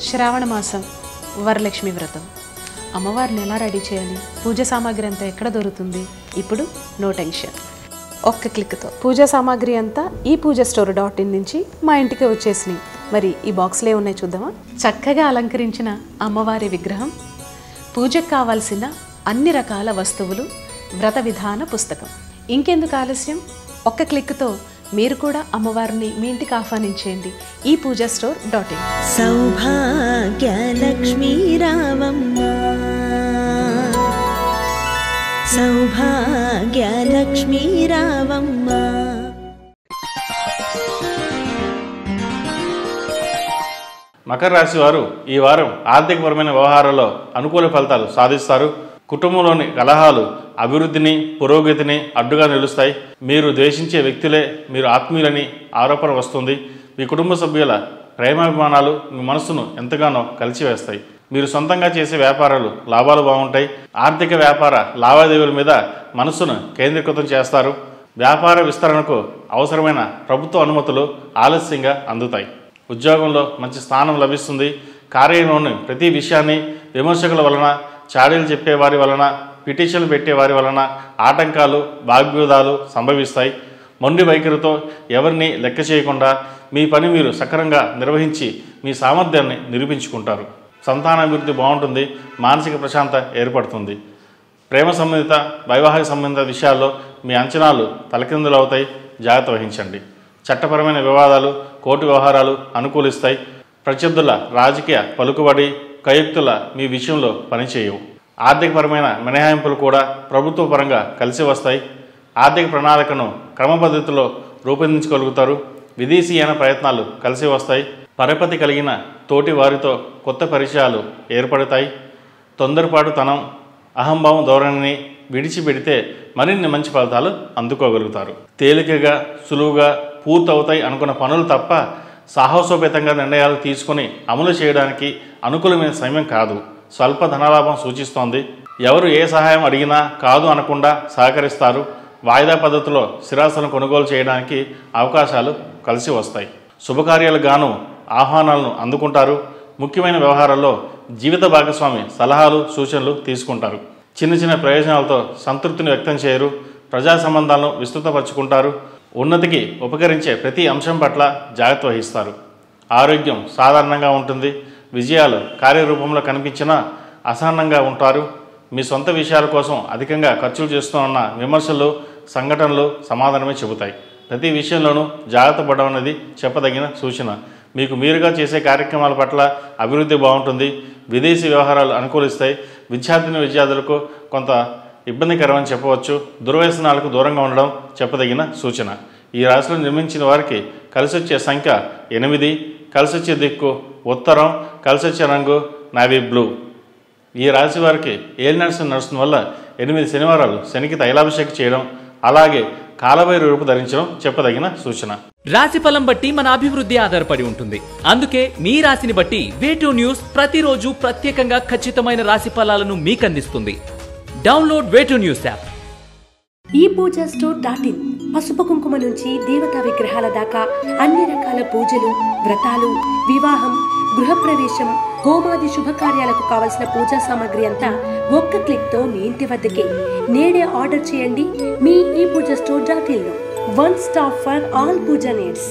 శ్రావణ మాసం వరలక్ష్మి వ్రతం. అమ్మవారిని ఎలా రెడీ చేయాలి, పూజ సామాగ్రి అంతా ఎక్కడ దొరుకుతుంది? ఇప్పుడు నో టెన్షన్, ఒక్క క్లిక్తో పూజా సామాగ్రి అంతా ఈ పూజాస్టోర్.in నుంచి మా ఇంటికి వచ్చేసినాయి. మరి ఈ బాక్స్లో ఉన్నాయి చూద్దామా? చక్కగా అలంకరించిన అమ్మవారి విగ్రహం, పూజకు కావాల్సిన అన్ని రకాల వస్తువులు, వ్రత విధాన పుస్తకం. ఇంకెందుకు ఆలస్యం, ఒక్క క్లిక్తో మీరు కూడా అమ్మవారిని మీ ఇంటికి ఆహ్వానించేయండి ఈ పూజాస్టోర్.in. సౌభాగ్యలక్ష్మీ రావమ్మ, సౌభాగ్యలక్ష్మీ రావమ్మ. మకర రాశి వారు ఈ వారం ఆర్థికపరమైన వ్యవహారాల్లో అనుకూల ఫలితాలు సాధిస్తారు. కుటుంబంలోని కలహాలు అభివృద్ధిని, పురోగతిని అడ్డుగా నిలుస్తాయి. మీరు ద్వేషించే వ్యక్తులే మీరు ఆత్మీయులని ఆరోపణ వస్తుంది. మీ కుటుంబ సభ్యుల ప్రేమాభిమానాలు మీ మనసును ఎంతగానో కలిసివేస్తాయి. మీరు సొంతంగా చేసే వ్యాపారాలు లాభాలు బాగుంటాయి. ఆర్థిక వ్యాపార లావాదేవీల మీద మనసును కేంద్రీకృతం చేస్తారు. వ్యాపార విస్తరణకు అవసరమైన ప్రభుత్వ అనుమతులు ఆలస్యంగా అందుతాయి. ఉద్యోగంలో మంచి స్థానం లభిస్తుంది. కార్యంలోని ప్రతి విషయాన్ని విమర్శకుల వలన, చాడీలు చెప్పేవారి వలన, పిటిషన్లు పెట్టేవారి వలన ఆటంకాలు, వాగ్వివాదాలు సంభవిస్తాయి. మొండి వైఖరితో ఎవరిని లెక్క చేయకుండా మీ పని మీరు సక్రమంగా నిర్వహించి మీ సామర్థ్యాన్ని నిరూపించుకుంటారు. సంతానాభివృద్ధి బాగుంటుంది. మానసిక ప్రశాంతత ఏర్పడుతుంది. ప్రేమ సంబంధిత, వైవాహిక సంబంధిత విషయాల్లో మీ అంచనాలు తలకిందులవుతాయి. జాగ్రత్త వహించండి. చట్టపరమైన వివాదాలు, కోర్టు వ్యవహారాలు అనుకూలిస్తాయి. ప్రత్యర్థుల రాజకీయ పలుకుబడి, కయుక్తుల మీ విషయంలో పనిచేయవు. ఆర్థికపరమైన మినహాయింపులు కూడా ప్రభుత్వ పరంగా కలిసి వస్తాయి. ఆర్థిక ప్రణాళికను క్రమపద్ధతిలో రూపొందించగలుగుతారు. విదేశీయాన ప్రయత్నాలు కలిసి వస్తాయి. పరపతి కలిగిన తోటి వారితో కొత్త పరిచయాలు ఏర్పడతాయి. తొందరపాటుతనం, అహంభావం ధోరణిని విడిచిపెడితే మరిన్ని మంచి ఫలితాలు అందుకోగలుగుతారు. తేలికగా, సులువుగా పూర్తవుతాయి అనుకున్న పనులు తప్ప సాహసోపేతంగా నిర్ణయాలు తీసుకుని అమలు చేయడానికి అనుకూలమైన సమయం కాదు. స్వల్ప ధనలాభం సూచిస్తోంది. ఎవరు ఏ సహాయం అడిగినా కాదు అనకుండా సహకరిస్తారు. వాయిదా పద్ధతిలో స్థిరాస్తులను కొనుగోలు చేయడానికి అవకాశాలు కలిసి వస్తాయి. శుభకార్యాలకు గాను ఆహ్వానాలను అందుకుంటారు. ముఖ్యమైన వ్యవహారాల్లో జీవిత భాగస్వామి సలహాలు, సూచనలు తీసుకుంటారు. చిన్న చిన్న ప్రయోజనాలతో సంతృప్తిని వ్యక్తం చేయరు. ప్రజా సంబంధాలను విస్తృతపరుచుకుంటారు. ఉన్నతికి ఉపకరించే ప్రతి అంశం పట్ల జాగ్రత్త వహిస్తారు. ఆరోగ్యం సాధారణంగా ఉంటుంది. విజయాలు కార్యరూపంలో కనిపించినా అసహనంగా ఉంటారు. మీ సొంత విషయాల కోసం అధికంగా ఖర్చులు చేస్తున్న విమర్శలు, సంఘటనలు సమాధానమే చెబుతాయి. ప్రతి విషయంలోనూ జాగ్రత్త పడడం అనేది చెప్పదగిన సూచన. మీకు మీరుగా చేసే కార్యక్రమాల పట్ల అభివృద్ధి బాగుంటుంది. విదేశీ వ్యవహారాలు అనుకూలిస్తాయి. విద్యార్థులకు కొంత ఇబ్బందికరమని చెప్పవచ్చు. దుర్వ్యసనాలకు దూరంగా ఉండడం చెప్పదగిన సూచన. ఈ రాశిలో నిర్మించిన వారికి కలిసొచ్చే సంఖ్య 8, కలిసొచ్చే దిక్కు ఉత్తరం, కలిసొచ్చే రంగు నావీ బ్లూ. ఈ రాశి వారికి ఏలినాటి శని నడుస్తున్న వల్ల 8 శనివారాలు శనికి తైలాభిషేకం చేయడం, అలాగే కాలభైరవ రూపు ధరించడం చెప్పదగిన సూచన. రాశి ఫలం బట్టి మన అభివృద్ధి ఆధారపడి ఉంటుంది. అందుకే మీ రాశిని బట్టి వే2 న్యూస్ ప్రతిరోజు ప్రత్యేకంగా ఖచ్చితమైన రాశి ఫలాలను మీకు అందిస్తుంది. Download Way2 news app. ఈ పూజాస్టోర్.in పసుపు కుంకుమ నుంచి దేవతా విగ్రహాల దాకా అన్ని రకాల పూజలు, వ్రతాలు, వివాహం, గృహప్రవేశం, హోమాది శుభకార్యాలకు కావలసిన పూజా సామాగ్రి అంతా ఒక్క క్లిక్తో మీ ఇంటి వద్దకే. నేడే ఆర్డర్ చేయండి మీ ఈ పూజాస్టోర్.in లో. One stop for all puja needs.